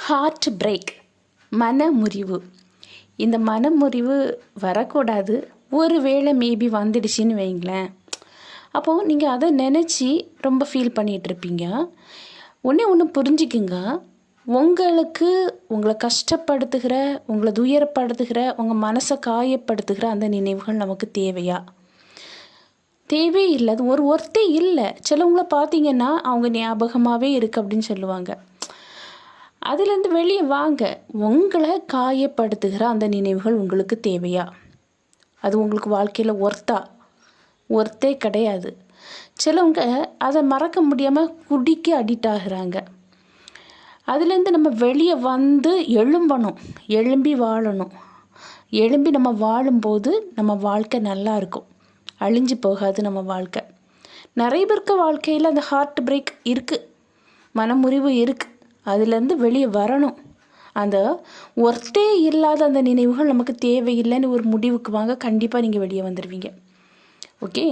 Heart break, மனமுறிவு. இந்த மனமுறிவு வரக்கூடாது. ஒரு வேளை மேபி வந்துடுச்சின்னு வைங்களேன். அப்போது நீங்கள் அதை நினச்சி ரொம்ப ஃபீல் பண்ணிகிட்ருப்பீங்க. ஒன்று புரிஞ்சுக்குங்க, உங்களுக்கு உங்களை கஷ்டப்படுத்துகிற, உங்களை துயரப்படுத்துகிற, உங்கள் மனசை காயப்படுத்துகிற அந்த நினைவுகள் நமக்கு தேவையா? தேவையே இல்லை. அது ஒரு ஒர்த்தே இல்லை. சிலவங்கள பார்த்தீங்கன்னா அவங்க ஞாபகமாகவே இருக்குது அப்படின்னு சொல்லுவாங்க. அதுலேருந்து வெளியே வாங்க. உங்களை காயப்படுத்துகிற அந்த நினைவுகள் உங்களுக்கு தேவையா? அது உங்களுக்கு வாழ்க்கையில் ஒர்த்தே கிடையாது. சிலவங்க அதை மறக்க முடியாமல் குடிக்க அடிக்ட் ஆகிறாங்க. அதுலேருந்து நம்ம வெளியே வந்து எழும்பி வாழணும். எழும்பி நம்ம வாழும்போது நம்ம வாழ்க்கை நல்லா இருக்கும், அழிஞ்சு போகாது நம்ம வாழ்க்கை. நிறைய பேருக்கு வாழ்க்கையில் அந்த ஹார்ட் பிரேக் இருக்குது, மனமுறிவு இருக்குது. அதுலேருந்து வெளியே வரணும். அந்த ஒர்த்தே இல்லாத அந்த நினைவுகள் நமக்கு தேவையில்லைன்னு ஒரு முடிவுக்கு வாங்க. கண்டிப்பாக நீங்கள் வெளியே வந்துடுவீங்க. ஓகே.